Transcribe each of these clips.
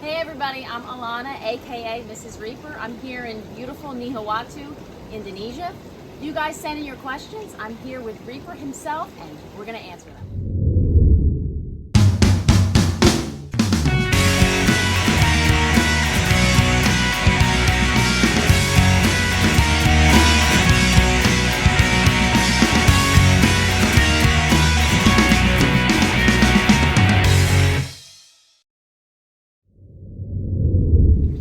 Hey everybody, I'm Alana, aka Mrs. Reaper. I'm here in beautiful Nihiwatu, Indonesia. You guys send in your questions. I'm here with Reaper himself, and we're gonna answer them.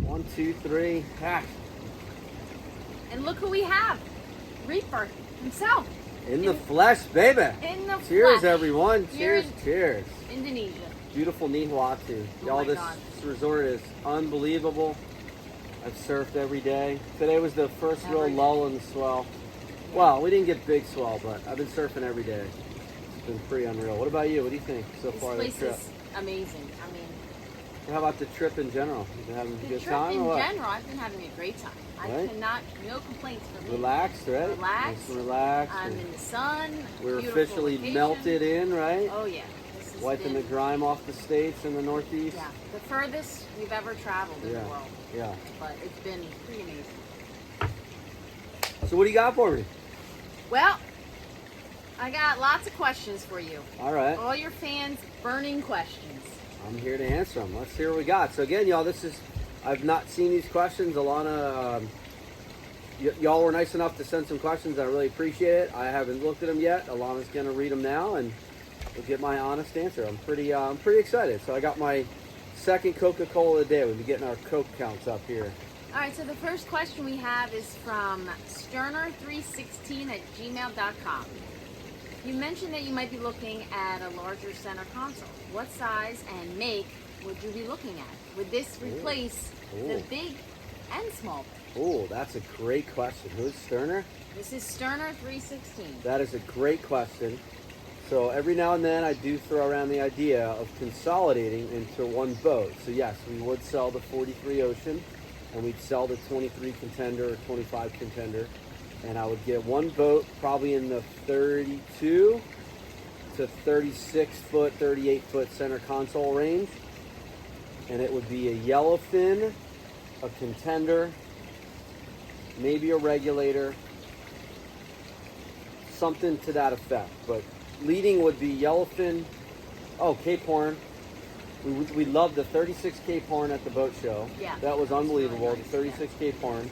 One, two, three, hack. And look who we have, Reaper himself. In the flesh, baby. In the Cheers, flesh. everyone. Here Cheers, in cheers. Indonesia. Beautiful Nihiwatu. Oh Y'all, my this God. resort is unbelievable. I've surfed every day. Today was the first Every real day. lull in the swell. Well, we didn't get big swell, but I've been surfing every day. It's been pretty unreal. What about you? What do you think so This far place this trip? is amazing. I mean, How about the trip in general? You been having a the good trip time in or what? general, I've been having a great time. I Right? cannot, no complaints for me. Relaxed, right? Relaxed. Nice and relaxed. I'm and in the sun. we're beautiful officially location. melted in, right? Oh yeah. This has Wiping the been, grime off the states in the Northeast. yeah, the furthest we've ever traveled in Yeah. the world. Yeah. But it's been pretty amazing. So what do you got for me? Well, I got lots of questions for you. All right. All your fans' burning questions. I'm here to answer them. Let's hear what we got. So again, y'all, I've not seen these questions. Alana, y'all were nice enough to send some questions. I really appreciate it. I haven't looked at them yet. Alana's gonna read them now, and we'll get my honest answer. I'm pretty excited. So I got my second Coca-Cola a day. We'll be getting our Coke counts up here. All right, so the first question we have is from sterner316@gmail.com. You mentioned that you might be looking at a larger center console. What size and make would you be looking at? Would this replace the Ooh. big and small bit? Oh, that's a great question. Who's Sterner? This is Sterner316. That is a great question. So every now and then I do throw around the idea of consolidating into one boat. So yes, we would sell the 43 Ocean, and we'd sell the 23 Contender or 25 Contender, and I would get one boat probably in the 32 to 36 foot, 38 foot center console range, and it would be a yellowfin, a Contender, maybe a regulator, something to that effect. But leading would be yellowfin. Oh, Cape Horn. We loved the 36 Cape Horn at the boat show. Yeah, That was that was unbelievable. really nice, The 36 Cape Horn.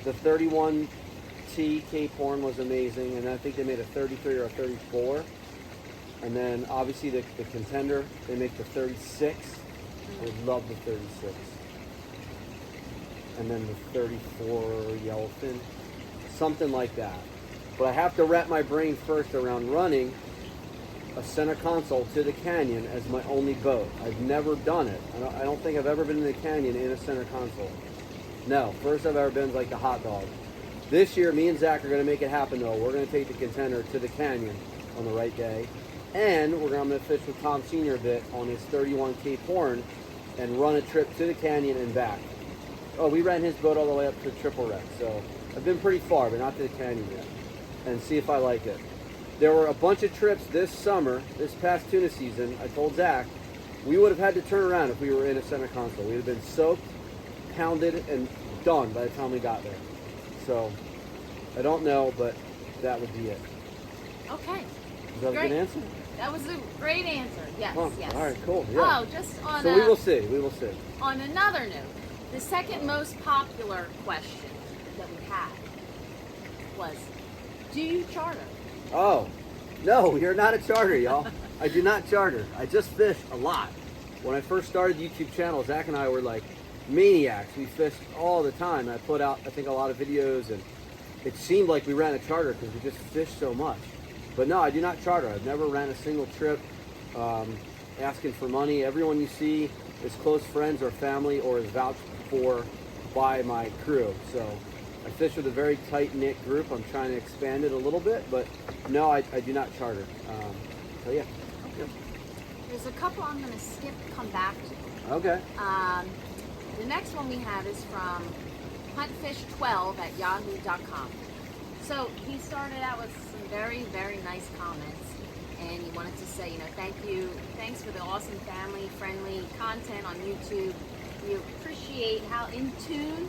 The 31T Cape Horn was amazing, and I think they made a 33 or a 34. And then obviously the Contender, they make the 36. I would love the 36. And then the 34 yellowfin. Something like that. But I have to wrap my brain first around running a center console to the canyon as my only boat. I've never done it. I don't think I've ever been in the canyon in a center console. No, first I've ever been is like the hot dog. This year, me and Zach are going to make it happen though. We're going to take the Contender to the canyon on the right day. And I'm going to fish with Tom Sr. a bit on his 31 Cape Horn and run a trip to the canyon and back. Oh, we ran his boat all the way up to Triple Wreck. So I've been pretty far, but not to the canyon yet. And see if I like it. There were a bunch of trips this summer, this past tuna season. I told Zach, we would have had to turn around if we were in a center console. We would have been soaked, pounded, and done by the time we got there. So, I don't know, but that would be it. Okay. Is that a Great. good answer? That was a great answer. Yes, Huh. yes. All right, cool. Yeah. Oh, just on So we will see. We will see. On another note, the second most popular question that we had was, do you charter? Oh, no, you're not a charter, y'all. I do not charter. I just fish a lot. When I first started the YouTube channel, Zach and I were like maniacs. We fished all the time. I put out, I think, a lot of videos, and it seemed like we ran a charter because we just fished so much. But no, I do not charter. I've never ran a single trip asking for money. Everyone you see is close friends or family or is vouched for by my crew. So I fish with a very tight-knit group. I'm trying to expand it a little bit, but no, I do not charter. So yeah. There's a couple I'm going to skip, come back to. Okay. The next one we have is from huntfish12@yahoo.com. So he started out with some very, very nice comments, and he wanted to say, thanks for the awesome family-friendly content on YouTube. We appreciate how in tune,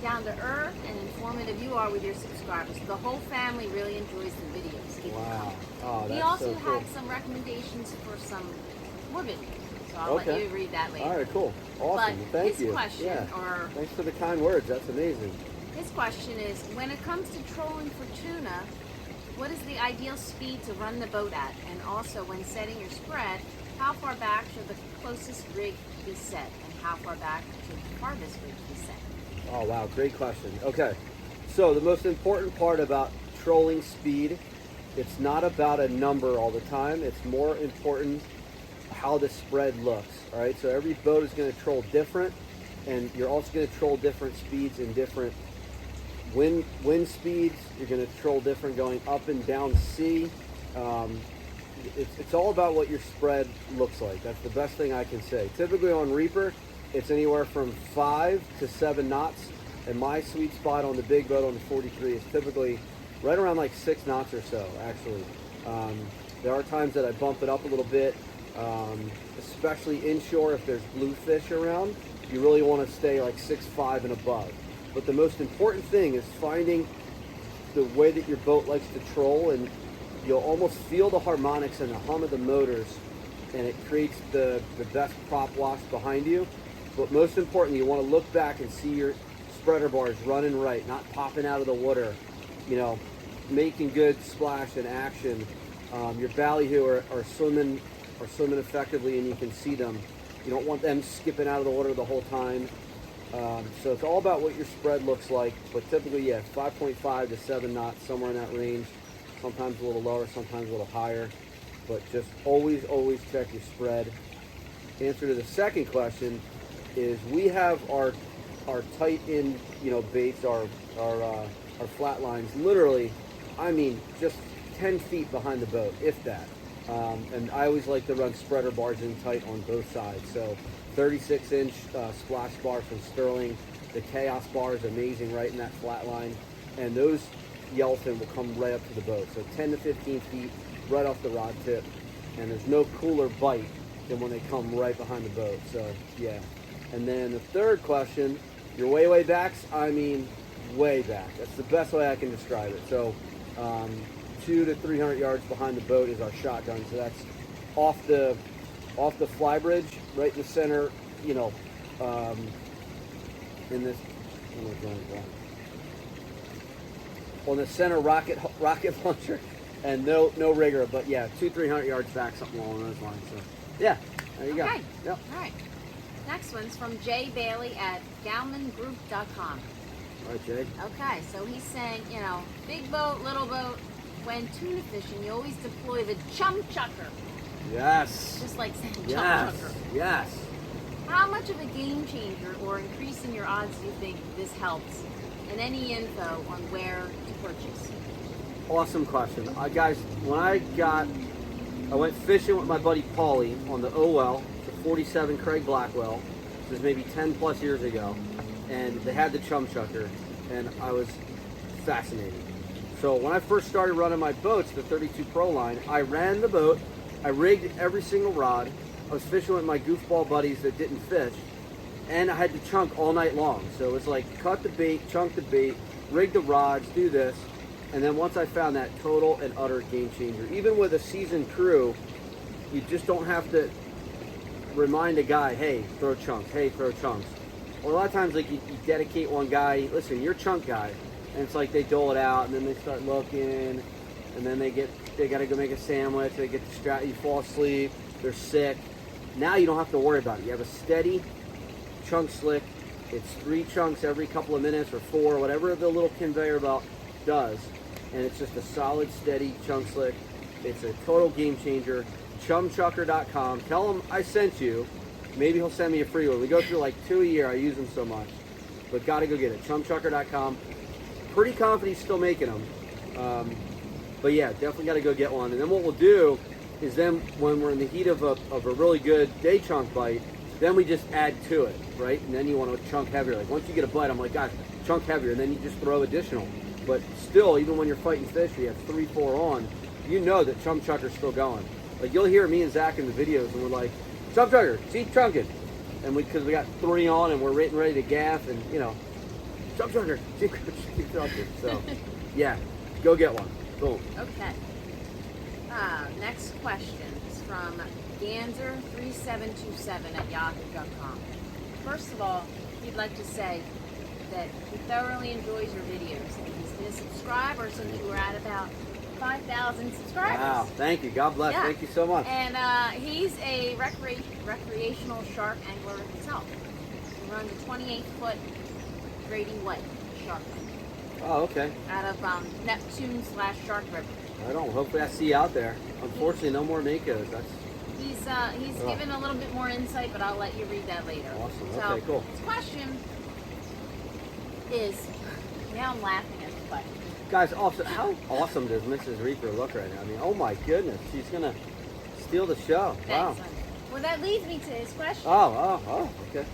down to earth, and informative you are with your subscribers. The whole family really enjoys the videos. Keep Wow. Oh, that's He also so cool. had some recommendations for some more videos. So I'll let you read that later. All right, cool. Awesome. But Thank his you. question, or thanks for the kind words. That's amazing. his question is, when it comes to trolling for tuna, what is the ideal speed to run the boat at? And also, when setting your spread, how far back should the closest rig be set? And how far back should the farthest rig be set? Oh, wow. Great question. Okay. So the most important part about trolling speed, it's not about a number all the time. It's more important how the spread looks. All right. So every boat is going to troll different, and you're also going to troll different speeds and different wind speeds. You're going to troll different going up and down sea. It's all about what your spread looks like. That's the best thing I can say. Typically on Reaper, it's anywhere from 5 to 7 knots, and my sweet spot on the big boat on the 43 is typically right around like 6 knots or so, actually. There are times that I bump it up a little bit, especially inshore if there's bluefish around. You really want to stay like 6'5" and above. But the most important thing is finding the way that your boat likes to troll, and you'll almost feel the harmonics and the hum of the motors, and it creates the best prop wash behind you. But most importantly, you want to look back and see your spreader bars running right, not popping out of the water, making good splash and action. Your ballyhoo are swimming effectively, and you can see them. You don't want them skipping out of the water the whole time. So it's all about what your spread looks like, but typically, 5.5 to 7 knots, somewhere in that range. Sometimes a little lower, sometimes a little higher, but just always check your spread. Answer to the second question is, we have our tight in baits, our flat lines, literally, I mean, just 10 feet behind the boat, if that. And I always like to run spreader bars in tight on both sides. So 36-inch splash bar from Sterling. The Chaos bar is amazing right in that flat line. And those yellowfin will come right up to the boat. So 10 to 15 feet right off the rod tip. And there's no cooler bite than when they come right behind the boat. So, yeah. And then the third question, your way backs, I mean way back. That's the best way I can describe it. So 200 to 300 yards behind the boat is our shotgun. So that's off the fly bridge, right in the center, in this, on the center rocket launcher, and no rigger, but 200-300 yards back, something along those lines. So yeah, there you go. Okay. Yep. All right. Next one's from Jay Bailey at GalmanGroup.com. All right, Jay. Okay, so he's saying, big boat, little boat, when tuna fishing, you always deploy the chum chucker. Yes. Just like saying chum Yes. chucker. Yes. How much of a game changer or increase in your odds do you think this helps? And any info on where to purchase? Awesome question. Guys, when I went fishing with my buddy Paulie on the OL, the 47 Craig Blackwell. This was maybe 10 plus years ago. And they had the chum chucker, and I was fascinated. So when I first started running my boats, the 32 Pro line, I ran the boat, I rigged every single rod, I was fishing with my goofball buddies that didn't fish, and I had to chunk all night long. So it was like cut the bait, chunk the bait, rig the rods, do this. And then once I found that, total and utter game changer. Even with a seasoned crew, you just don't have to remind a guy, hey, throw chunks, hey, throw chunks. Or a lot of times, like, you dedicate one guy, listen, you're a chunk guy. And it's like they dole it out, and then they start looking, and then they got to go make a sandwich, they get distracted, you fall asleep, they're sick. Now you don't have to worry about it. You have a steady chunk slick. It's 3 chunks every couple of minutes, or 4, whatever the little conveyor belt does. And it's just a solid, steady chunk slick. It's a total game changer. Chumchucker.com. Tell him I sent you. Maybe he'll send me a free one. We go through like 2 a year. I use them so much. But got to go get it. Chumchucker.com. Pretty confident he's still making them. But yeah, definitely got to go get one. And then what we'll do is then when we're in the heat of a really good day chunk bite, then we just add to it, right? And then you want to chunk heavier. Like once you get a bite, I'm like, gosh, chunk heavier. And then you just throw additional. But still, even when you're fighting fish, you have 3, 4 on, you know that chum chucker's still going. Like you'll hear me and Zach in the videos, and we're like, chum chucker, keep chunking. and because we got 3 on and we're ready to gaff, and jump shooter, keep shooter. So yeah, go get one. Boom. Okay. Next question is from Ganzer3727 @yahoo.com. First of all, he'd like to say that he thoroughly enjoys your videos, and he's been a subscriber since you were at about 5,000 subscribers. Wow, thank you. God bless. Yeah. Thank you so much. And he's a recreational shark angler himself. He runs a 28-foot Grady White shark tank Oh, okay. out of Neptune/Shark River. I don't. Hopefully, I see you out there. Unfortunately, no more Makos. That's He's given a little bit more insight, but I'll let you read that later. awesome. So, Okay, cool. his question is, now I'm laughing at the question. Guys, also, how awesome does Mrs. Reaper look right now? I mean, oh my goodness, she's gonna steal the show. Wow. Thanks, honey. Well, that leads me to his question. Oh, okay.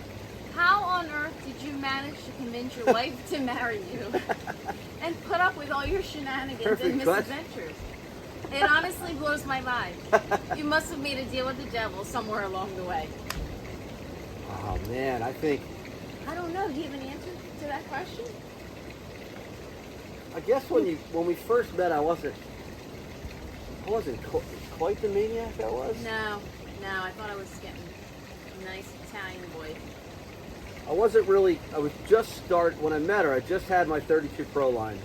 How on earth did you manage to convince your wife to marry you and put up with all your shenanigans Perfect and question. misadventures? It honestly blows my mind. You must have made a deal with the devil somewhere along the way. Oh man, I think. I don't know. Do you have an answer to that question? I guess when we first met, I wasn't quite the maniac I was. No. I thought I was getting a nice Italian boy. I wasn't really. I was just when I met her. I just had my 32 Pro line,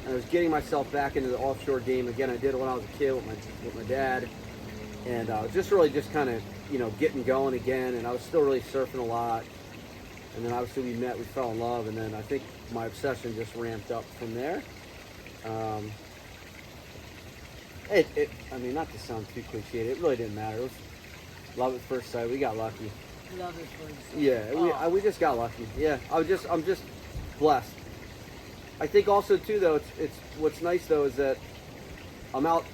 and I was getting myself back into the offshore game again. I did it when I was a kid with my dad, and just kind of getting going again. And I was still really surfing a lot. And then obviously we met, we fell in love, and then I think my obsession just ramped up from there. I mean, not to sound too cliched, it really didn't matter. It was love at first sight. We got lucky. Love it for you. Yeah, we just got lucky. Yeah, I'm just blessed. I think also too though, it's what's nice though is that I'm out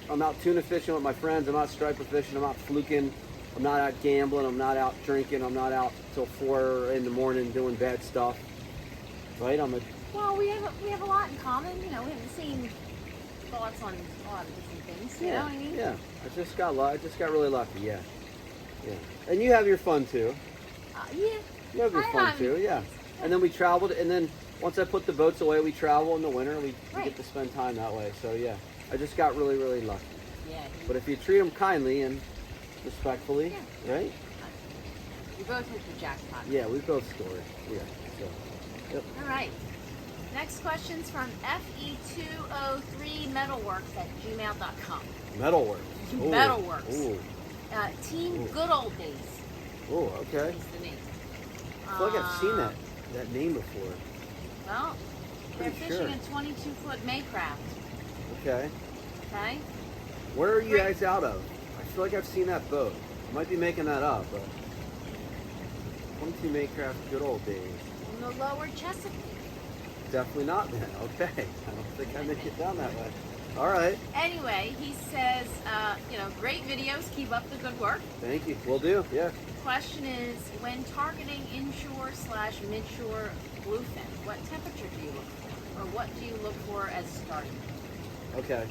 tuna fishing with my friends. I'm out striper fishing. I'm out fluking. I'm not out gambling. I'm not out drinking. I'm not out till 4 in the morning doing bad stuff. Right? Well, we have a lot in common. We have the same thoughts on a lot of different things. You know what I mean? Yeah. I just got really lucky. Yeah. And you have your fun too. Yeah. You have your fun too. Yeah. And then we traveled, and then once I put the boats away, we travel in the winter. We get to spend time that way. So yeah, I just got really, really lucky. Yeah. But if you treat them kindly and respectfully, right? We both hit the jackpot. Yeah, we both scored. Yeah. So. Yep. All right. Next question's from fe203metalworks@gmail.com. Metalworks. Ooh. Metalworks. Ooh. Team Good Old Days Oh, okay. is the name. I feel like I've seen that name before. Well, they're Pretty fishing sure. a 22-foot Maycraft. Okay. Okay? Where are you guys out of? I feel like I've seen that boat. I might be making that up, but 22 Maycraft, Good Old Days. On the lower Chesapeake. Definitely not then. Okay. I don't think I make it down that way. All right. Anyway, he says, great videos. Keep up the good work. Thank you. Will do. Yeah. Question is, when targeting inshore/midshore bluefin, what temperature do you look for? Or what do you look for as starting? Okay.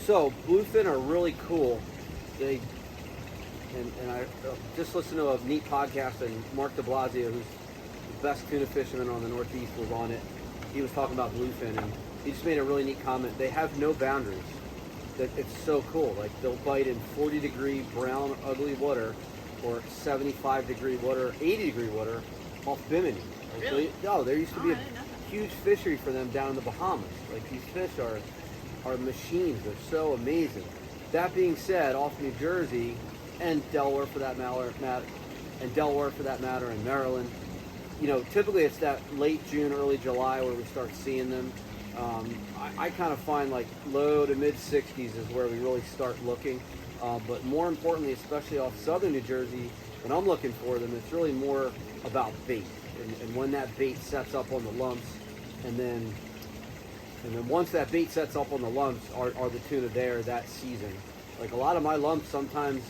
So bluefin are really cool. And I just listened to a neat podcast, and Mark de Blasio, who's the best tuna fisherman on the Northeast, was on it. He was talking about bluefin, and he just made a really neat comment. They have no boundaries. It's so cool. Like, they'll bite in 40-degree brown ugly water, or 75-degree water, 80-degree water off Bimini. Like, Really? There used to be I a didn't know that. huge fishery for them down in the Bahamas. Like, these fish are machines. They're so amazing. That being said, off New Jersey and Delaware for that matter, and Maryland, typically it's that late June, early July where we start seeing them. I kind of find like low to mid 60s is where we really start looking. But more importantly, especially off southern New Jersey, when I'm looking for them, it's really more about bait. And when that bait sets up on the lumps, and then once that bait sets up on the lumps, are the tuna there that season. Like, a lot of my lumps, sometimes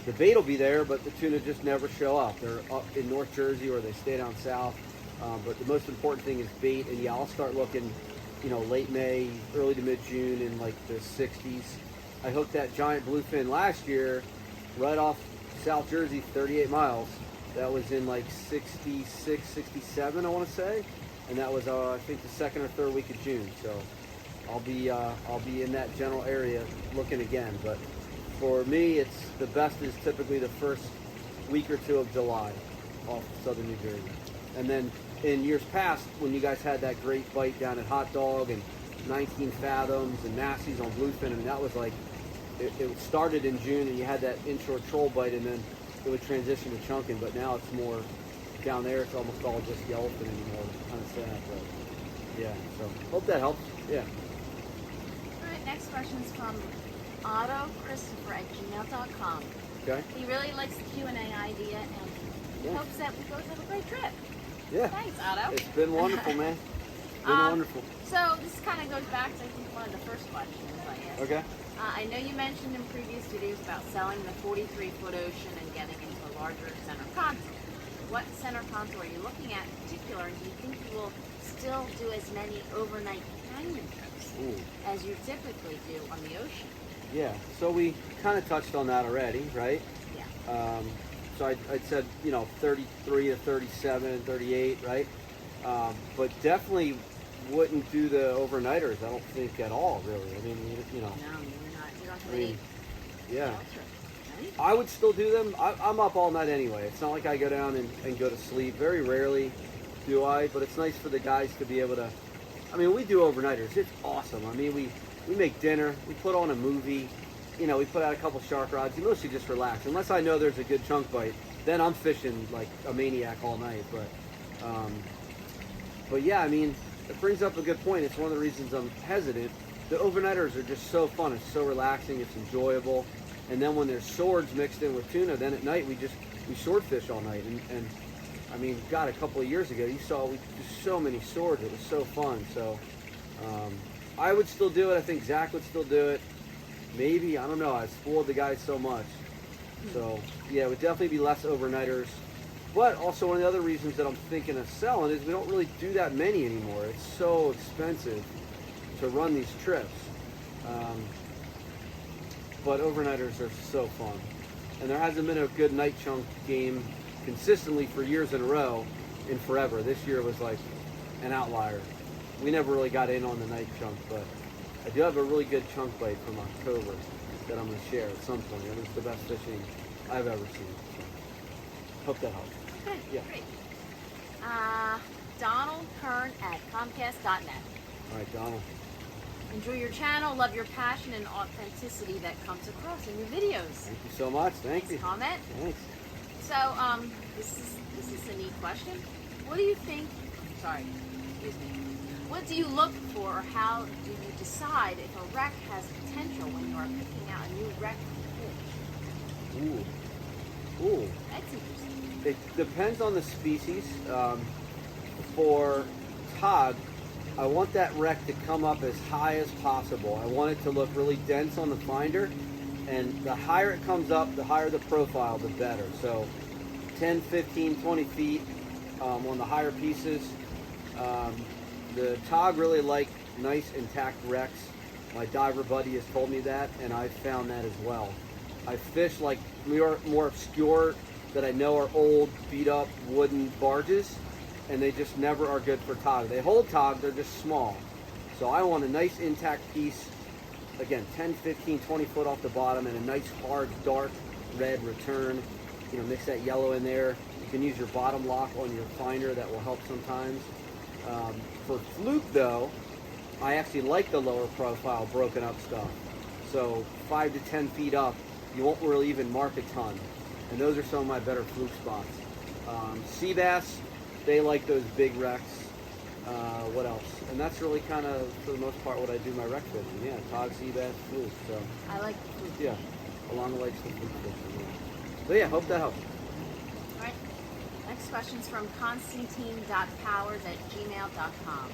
the bait will be there, but the tuna just never show up. They're up in North Jersey or they stay down south. But the most important thing is bait, and I'll start looking, late May, early to mid-June in like the 60s. I hooked that giant bluefin last year right off South Jersey, 38 miles, That was in like 66, 67, I want to say, and that was I think the second or third week of June. So I'll be in that general area looking again. But for me, it's the best is typically the first week or two of July off southern New Jersey. And then in years past, when you guys had that great bite down at Hot Dog and 19 Fathoms and Massey's on Bluefin, I mean, that was like, it started in June and you had that inshore troll bite and then it would transition to chunking, but now it's more down there, it's almost all just yellowfin anymore. It's kind of sad, but yeah, so hope that helps. Yeah. All right, next question is from AutoChristopher@gmail.com. Okay. He really likes the Q&A idea and he hopes that we both have a great trip. Yeah. Thanks, Otto. It's been wonderful, man. It's been wonderful. So this kind of goes back to, I think, one of the first questions I asked. Okay. I know you mentioned in previous videos about selling the 43-foot ocean and getting into a larger center console. What center console are you looking at in particular, and do you think you will still do as many overnight canyon trips as you typically do on the ocean? Yeah, so we kind of touched on that already, right? Yeah. So I'd said, 33 to 37, 38, right? But definitely wouldn't do the overnighters, I don't think, at all, really. I mean, No, you're not. You don't have any yeah. shelter, right? I would still do them. I'm up all night anyway. It's not like I go down and go to sleep. Very rarely do I, but it's nice for the guys to be able to, I mean, we do overnighters. It's awesome. I mean, we make dinner, we put on a movie, we put out a couple shark rods. You mostly just relax. Unless I know there's a good chunk bite, then I'm fishing like a maniac all night. But yeah, I mean, it brings up a good point. It's one of the reasons I'm hesitant. The overnighters are just so fun. It's so relaxing. It's enjoyable. And then when there's swords mixed in with tuna, then at night we sword fish all night. And I mean, God, a couple of years ago, we do so many swords. It was so fun. So I would still do it. I think Zach would still do it. Maybe, I don't know. I spoiled the guys so much. So yeah, it would definitely be less overnighters. But also one of the other reasons that I'm thinking of selling is we don't really do that many anymore. It's so expensive to run these trips. But overnighters are so fun. And there hasn't been a good night chunk game consistently for years in a row in forever. This year was like an outlier. We never really got in on the night chunk, but I do have a really good chunk bite from October that I'm going to share at some point. It was the best fishing I've ever seen. So, hope that helps. Okay, Yeah. great. Donald Kern at Comcast.net. All right, Donald. Enjoy your channel, love your passion and authenticity that comes across in your videos. Thank you so much. Thank Nice you. comment. Thanks. So, this is a neat question. What do you think? Sorry, excuse me. What do you look for, or how do you decide if a wreck has potential when you are picking out a new wreck to fish? Ooh. That's interesting. It depends on the species. For cod, I want that wreck to come up as high as possible. I want it to look really dense on the finder, and the higher it comes up, the higher the profile, the better. So 10, 15, 20 feet on the higher pieces. The tog really like nice intact wrecks. My diver buddy has told me that, and I've found that as well. I fish like more obscure that I know are old, beat up wooden barges, and they just never are good for tog. They hold tog, they're just small. So I want a nice intact piece, again, 10, 15, 20 foot off the bottom, and a nice hard, dark red return. Mix that yellow in there. You can use your bottom lock on your finder, that will help sometimes. For fluke though, I actually like the lower profile broken up stuff. So 5 to 10 feet up, you won't really even mark a ton. And those are some of my better fluke spots. Sea bass, they like those big wrecks. What else? And that's really kind of, for the most part, what I do my wreck fishing. Yeah, tog, sea bass, fluke. So I like the fluke. yeah, along the likes of fluke fishing. Yeah. So yeah, hope that helps. All right. Next question's from Constantine.powers@gmail.com.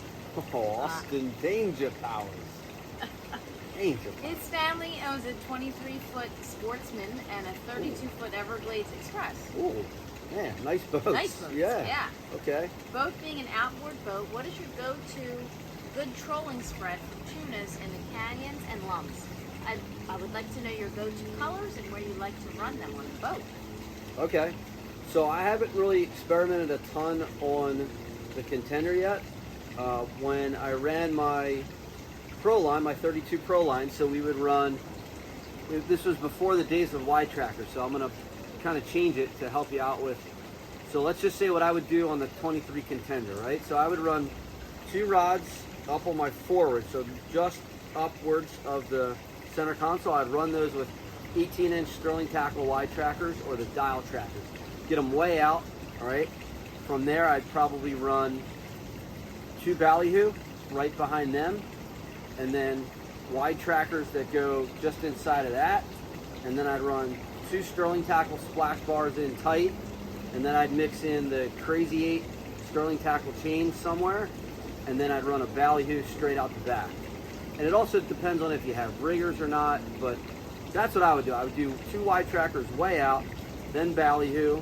Oh, Austin Danger Powers. Danger Powers. His family owns a 23-foot Sportsman and a 32-foot Everglades Express. Ooh, man, nice boats. Nice boats, yeah. Okay. Both being an outboard boat, what is your go-to good trolling spread for tunas in the canyons and lumps? I would like to know your go-to colors and where you like to run them on the boat. Okay. So I haven't really experimented a ton on the contender yet. When I ran my Pro line, my 32 Pro line, so we would run, this was before the days of Y tracker, so I'm going to kind of change it to help you out with. So let's just say what I would do on the 23 contender, right? So I would run 2 rods up on my forward, so just upwards of the center console. I'd run those with 18-inch Sterling tackle Y trackers or the dial trackers. Get them way out, all right? From there, I'd probably run 2 ballyhoo right behind them, and then Y trackers that go just inside of that, and then I'd run 2 Sterling tackle splash bars in tight, and then I'd mix in the Crazy 8 Sterling tackle chain somewhere, and then I'd run a ballyhoo straight out the back. And it also depends on if you have riggers or not, but that's what I would do. I would do 2 Y trackers way out, then ballyhoo,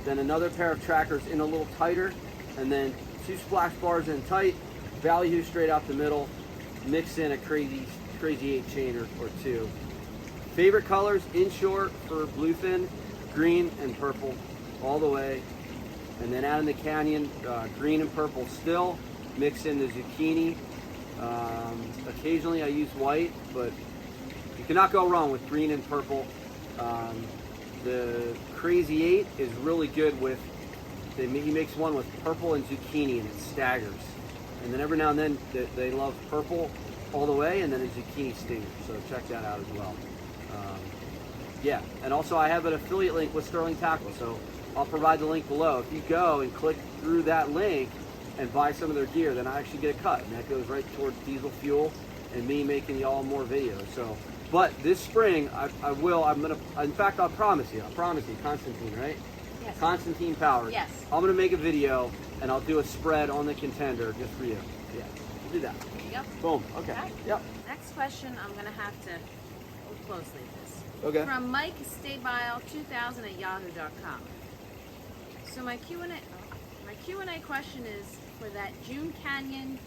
then another pair of trackers in a little tighter, and then 2 splash bars in tight, ballyhoo straight out the middle, mix in a Crazy 8 chain or 2. Favorite colors, inshore for Bluefin, green and purple all the way. And then out in the canyon, green and purple still, mix in the zucchini. Occasionally I use white, but you cannot go wrong with green and purple. The Crazy 8 is really good with, he makes one with purple and zucchini and it staggers. And then every now and then they love purple all the way and then a zucchini stinger. So check that out as well. Yeah, and also I have an affiliate link with Sterling Tackle, so I'll provide the link below. If you go and click through that link and buy some of their gear, then I actually get a cut, and that goes right towards diesel fuel and me making y'all more videos. So, but this spring in fact, I'll promise you, Constantine, right? Yes. Constantine Power. Yes. I'm gonna make a video and I'll do a spread on the contender just for you. Yeah, we'll do that. There you go. Boom. Okay. Okay. Yep. Next question, I'm going to have to look closely at this. Okay. From Mike Staybile2000 at yahoo.com. So my Q&A question is for that June Canyon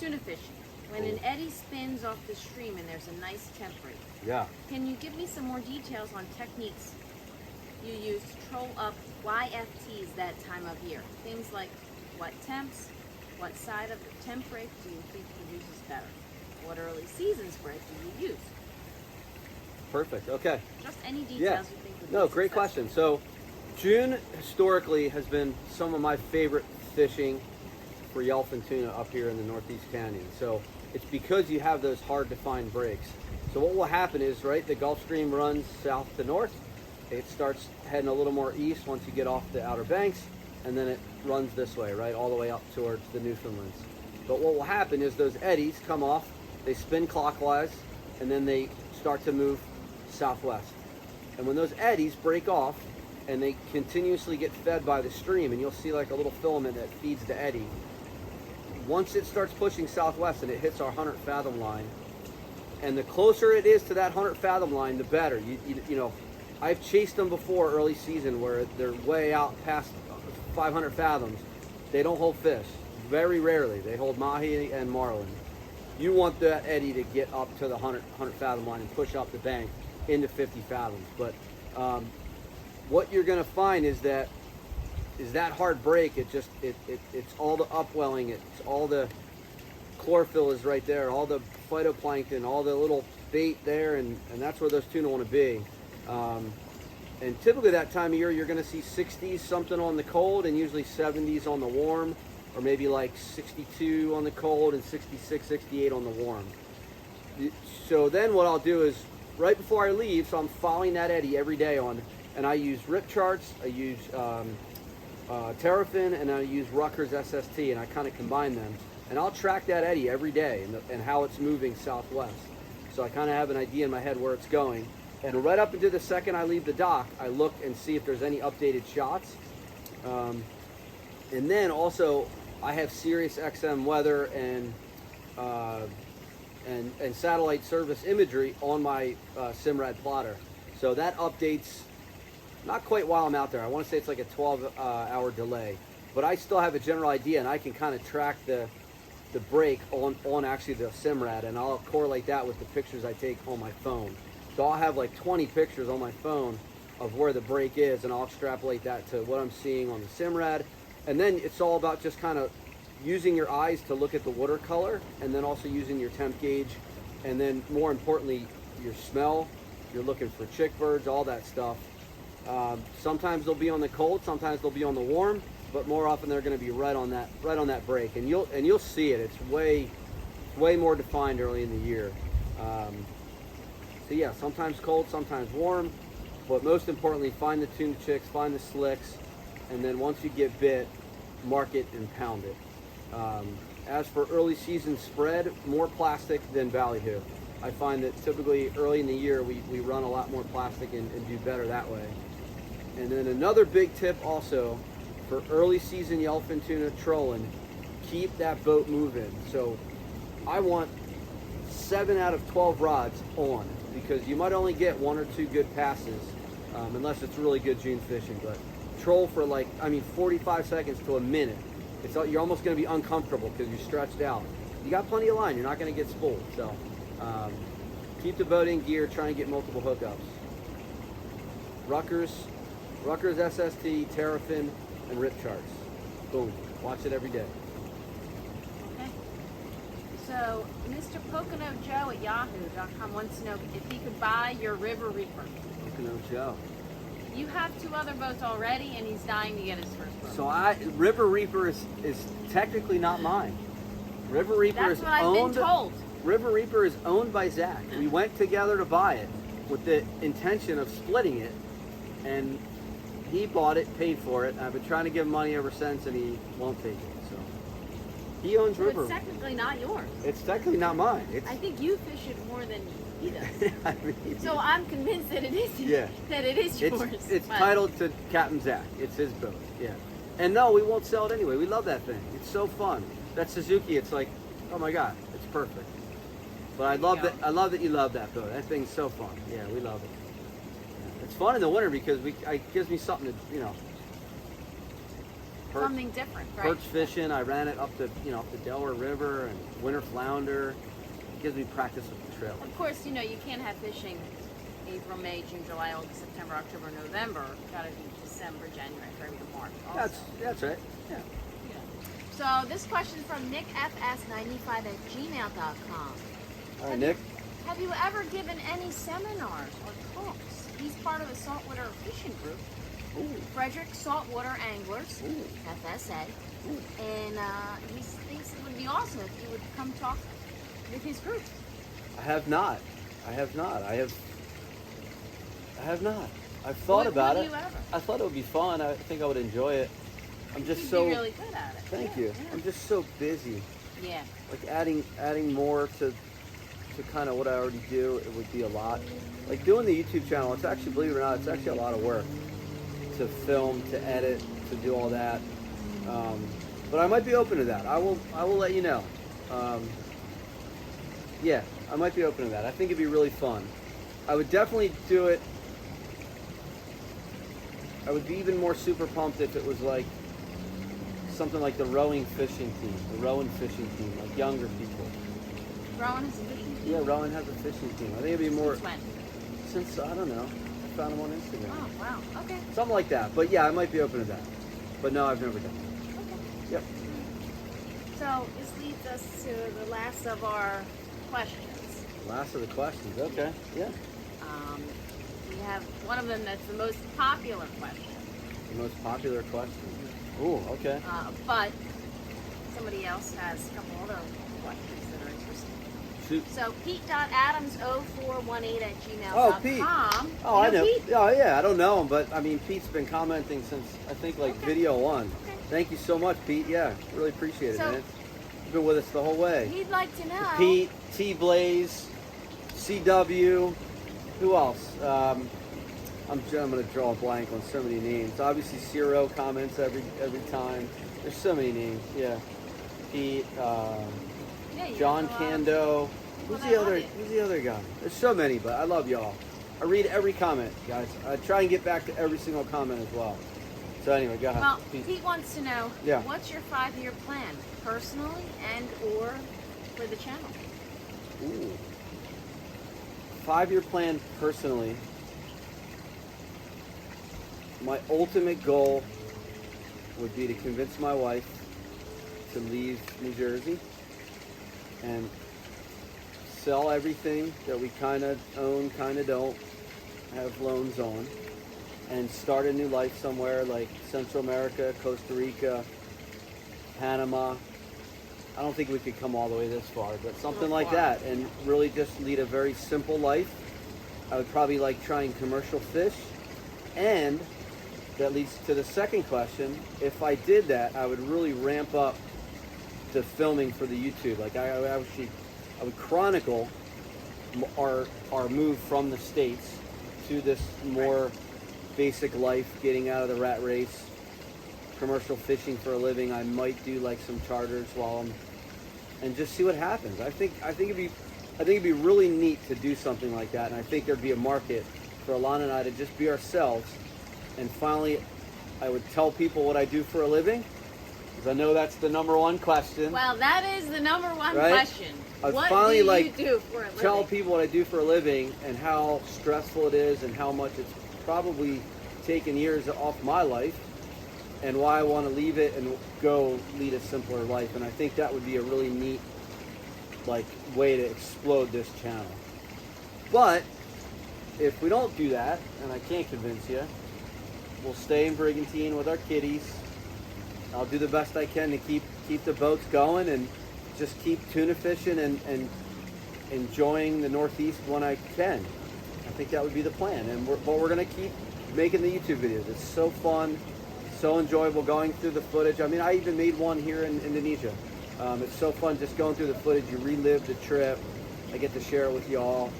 tuna fishing. When an eddy spins off the stream and there's a nice temp rate. Yeah. Can you give me some more details on techniques you use to troll up YFTs that time of year? Things like what temps, what side of the temp rate do you think produces better? What early season spread do you use? Perfect. Okay. Just any details Yeah. you think would be No, great successful. question. So June historically has been some of my favorite fishing for yellowfin tuna up here in the Northeast Canyon. So it's because you have those hard to find breaks. So what will happen is, right, the Gulf Stream runs south to north. It starts heading a little more east once you get off the Outer Banks, and then it runs this way, right, all the way up towards the Newfoundlands. But what will happen is those eddies come off, they spin clockwise, and then they start to move southwest. And when those eddies break off and they continuously get fed by the stream, and you'll see like a little filament that feeds the eddy, once it starts pushing southwest and it hits our 100 fathom line, and the closer it is to that 100 fathom line, the better. You know, I've chased them before early season where they're way out past 500 fathoms. They don't hold fish. Very rarely. They hold mahi and marlin. You want that eddy to get up to the 100 fathom line and push up the bank into 50 fathoms. But what you're going to find is that hard break. It's all the upwelling. It's all the chlorophyll is right there. All the phytoplankton, all the little bait there, and that's where those tuna want to be. And typically that time of year, you're going to see 60s something on the cold and usually 70s on the warm, or maybe like 62 on the cold and 66, 68 on the warm. So then what I'll do is right before I leave, so I'm following that eddy every day and I use rip charts, I use Terrafin, and I use Rutgers SST, and I kind of combine them. And I'll track that eddy every day and how it's moving southwest. So I kind of have an idea in my head where it's going. And right up until the second I leave the dock, I look and see if there's any updated shots. And then also, I have Sirius XM weather and satellite service imagery on my Simrad plotter. So that updates not quite while I'm out there. I want to say it's like a 12-hour delay. But I still have a general idea, and I can kind of track the break on actually the Simrad, and I'll correlate that with the pictures I take on my phone. So I'll have like 20 pictures on my phone of where the break is, and I'll extrapolate that to what I'm seeing on the Simrad. And then it's all about just kind of using your eyes to look at the watercolor, and then also using your temp gauge, and then more importantly, your smell. You're looking for chick birds, all that stuff. Sometimes they'll be on the cold, sometimes they'll be on the warm, but more often they're going to be right on that break, and you'll see it. It's way more defined early in the year. So yeah, sometimes cold, sometimes warm, but most importantly, find the tuna chicks, find the slicks, and then once you get bit, mark it and pound it. As for early season spread, more plastic than ballyhoo. I find that typically early in the year we run a lot more plastic and do better that way. And then another big tip also for early season yellowfin tuna trolling, keep that boat moving. So I want 7 out of 12 rods on, because you might only get 1 or 2 good passes, unless it's really good June fishing. But troll for 45 seconds to a minute. You're almost going to be uncomfortable because you're stretched out. You got plenty of line. You're not going to get spooled. So keep the boat in gear. Try and get multiple hookups. Rutgers SST, Terrafin, and Rip Charts. Boom. Watch it every day. Okay. So Mr. Pocono Joe at yahoo.com wants to know if he could buy your River Reaper. Pocono Joe. You have 2 other boats already, and he's dying to get his first boat. So River Reaper is technically not mine. River Reaper That's is what I've owned. been told. River Reaper is owned by Zach. We went together to buy it with the intention of splitting it, and he bought it, paid for it. I've been trying to give him money ever since, and he won't take it. So he owns So River. it's technically not yours. It's technically not mine. I think you fish it more than he does. I mean, So I'm convinced that it is. Yeah. That it is yours. It's but- titled to Captain Zach. It's his boat. Yeah. And no, we won't sell it anyway. We love that thing. It's so fun. That Suzuki, it's like, oh my God, it's perfect. But I love that. I love that you love that boat. That thing's so fun. Yeah, we love it. Yeah. It's fun in the winter because it gives me something to, something different, right? perch fishing. I ran it up the Delaware River and winter flounder. It gives me practice with the trailer. Of course, you can't have fishing April, May, June, July, August, September, October, November. Got to do December, January, February, March. Also. That's right. Yeah. So this question is from nickfs95@gmail.com. All right, Nick. Have you ever given any seminars or talks? He's part of a saltwater fishing group, Ooh. Frederick Saltwater Anglers, Ooh. FSA, Ooh. and he thinks it would be awesome if you would come talk with his group. I have not. I've thought about would it. you ever? I thought it would be fun. I think I would enjoy it. I'm just You'd so. be really good at it. Thank Yeah, you. yeah. I'm just so busy. Yeah. Like adding more to kind of what I already do, it would be a lot. Like doing the YouTube channel, it's actually, believe it or not, it's actually a lot of work to film, to edit, to do all that. But I might be open to that. I will let you know. Yeah, I might be open to that. I think it'd be really fun. I would definitely do it. I would be even more super pumped if it was like something like the rowing fishing team, like younger people. Rowan is a fishing team? Yeah, Rowan has a fishing team. I think it'd be more Since when? since, I don't know, I found him on Instagram. Oh, wow. Okay. Something like that. But yeah, I might be open to that. But no, I've never done it. Okay. Yep. So this leads us to the last of our questions. Last of the questions. Okay. Yeah. We have one of them that's the most popular question. The most popular question. Ooh, okay. But somebody else has a couple other questions that are interesting. Shoot. So Pete.adams0418@gmail.com. Oh, Pete. Oh, I know. Pete? Oh, yeah. I don't know him, but I mean, Pete's been commenting since I think like Okay. video 1. Okay. Thank you so much, Pete. Yeah, really appreciate it, So- man. You've been with us the whole way. He'd like to know. Pete, T Blaze, CW. Who else? I'm going to draw a blank on so many names. Obviously, Ciro comments every time. There's so many names. Yeah. Pete, Yeah, you John know, Cando. Who's I the love other? you. Who's the other guy? There's so many, but I love y'all. I read every comment, guys. I try and get back to every single comment as well. So anyway, go ahead. Well, Pete. Pete wants to know, Yeah. what's your 5-year plan, personally and or for the channel? Ooh. 5-year plan personally. my ultimate goal would be to convince my wife to leave New Jersey and sell everything that we kind of own, kind of don't, have loans on, and start a new life somewhere like Central America, Costa Rica, Panama. I don't think we could come all the way this far, but something like that, and really just lead a very simple life. I would probably like trying commercial fish, and that leads to the second question. If I did that, I would really ramp up the filming for the YouTube. Like I would chronicle our move from the States to this more basic life, getting out of the rat race, commercial fishing for a living. I might do like some charters and just see what happens. I think it'd be really neat to do something like that, and I think there'd be a market for Alana and I to just be ourselves. And finally, I would tell people what I do for a living, because I know that's the number one question. Well, that is the number one right? question. I'd What finally do like you do for a living? tell people what I do for a living and how stressful it is and how much it's probably taken years off my life, and why I want to leave it and go lead a simpler life. And I think that would be a really neat like way to explode this channel. But if we don't do that, and I can't convince you, we'll stay in Brigantine with our kiddies. I'll do the best I can to keep the boats going and just keep tuna fishing and enjoying the Northeast when I can. I think that would be the plan. And we're going to keep making the YouTube videos. It's so fun, so enjoyable going through the footage. I mean, I even made one here in Indonesia. It's so fun just going through the footage. You relive the trip. I get to share it with y'all.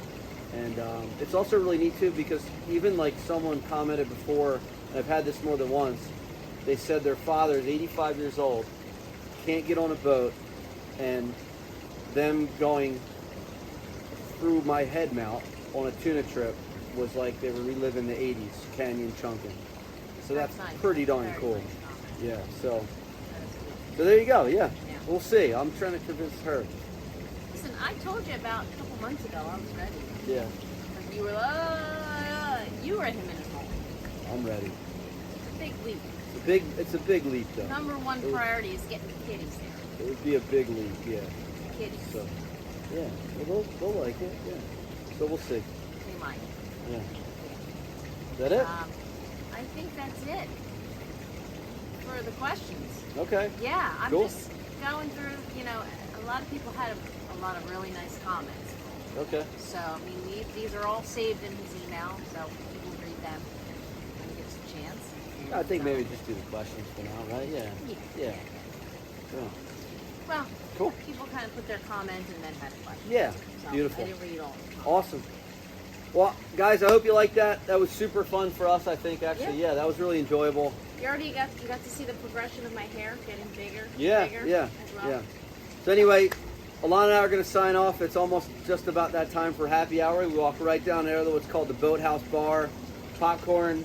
And it's also really neat too, because even like someone commented before, and I've had this more than once, they said their father is 85 years old, can't get on a boat, and them going through my head mount on a tuna trip was like they were reliving the 80s, canyon chunking. So that's nice. pretty darn Very cool. nice comment. Yeah, so That is there you go, yeah. Yeah. We'll see. I'm trying to convince her. good. Listen, I told you about a couple months ago I was ready. Yeah, Like you were you were him in his home. I'm ready. It's a big leap. It's a big leap though. Number one priority is getting the kiddies there. It would be a big leap, yeah. The kiddies. So, yeah, well, they'll like it, yeah. So we'll see. They might. Yeah. Is that it? I think that's it for the questions. Okay. Yeah, I'm Cool. just going through, a lot of people had a lot of really nice comments. Okay. So, I mean, these are all saved in his email, so you can read them when he gets a chance. I think So- maybe just do the questions for now, right? Yeah. Yeah. Yeah. Yeah. Well, Cool. people kind of put their comment and then had a question. Yeah. So Beautiful. I didn't read all of them. Awesome. Well, guys, I hope you liked that. That was super fun for us, I think, actually. Yeah. Yeah, that was really enjoyable. You got to see the progression of my hair getting bigger. Yeah, bigger yeah, as well. yeah. So anyway, Alana and I are going to sign off. It's almost just about that time for happy hour. We walk right down there to what's called the Boathouse Bar. Popcorn.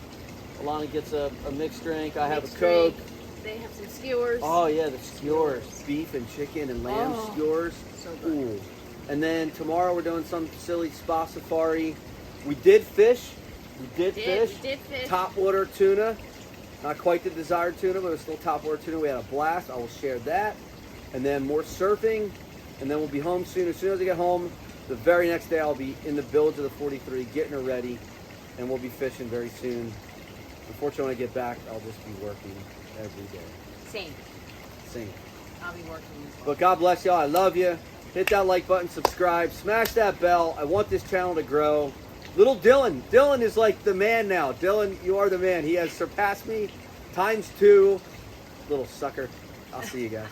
Alana gets a mixed drink. I have Mixed a Coke. drink. They have some skewers. Oh yeah, the skewers, beef and chicken and lamb Oh, skewers. so good. Ooh. And then tomorrow we're doing some silly spa safari. We did fish. We did fish. We did fish. Top water tuna. Not quite the desired tuna, but it was still top water tuna. We had a blast. I will share that. And then more surfing. And then we'll be home soon. As soon as I get home, the very next day I'll be in the village of the 43 getting her ready. And we'll be fishing very soon. Unfortunately, when I get back, I'll just be working every day. Same. I'll be working as well. But God bless y'all. I love you. Hit that like button, subscribe, smash that bell. I want this channel to grow. Little Dylan. Dylan is like the man now. Dylan, you are the man. He has surpassed me ×2. Little sucker. I'll see you guys.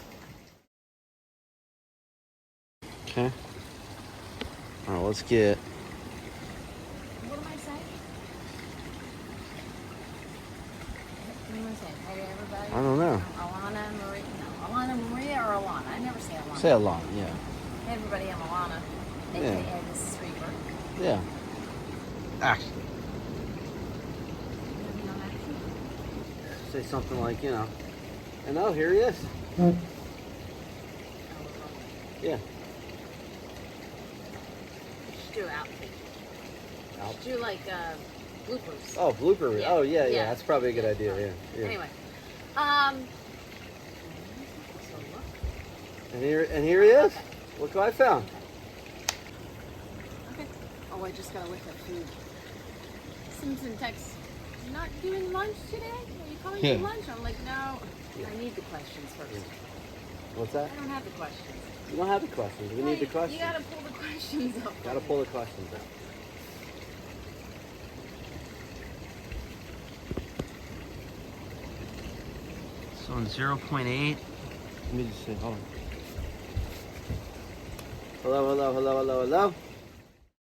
Okay. All right, let's get... What am I saying? What am I saying? Hey, everybody. I don't know. Alana and Maria. No, Alana, Maria, or Alana. I never say Alana. Say Alana, yeah. Hey, everybody, I'm Alana. Yeah. AKA Mrs. Reaper. Yeah. Action. Say something like, and oh, here he is. Yeah. Just do outfit. Out. Just do like bloopers. Oh, blooper. Yeah. Oh, yeah, Yeah. That's probably a good idea. Yeah. Anyway, And here he is. Okay. Look what I found. Okay. Oh, I just gotta lick that food. Simpson texts, not doing lunch today? Are you coming to lunch? I'm like, no. I need the questions first. What's that? I don't have the questions. You don't have the questions. We need the questions. You gotta pull the questions up. Gotta pull the questions out. So in 0.8. Let me just say, hold on. Hello.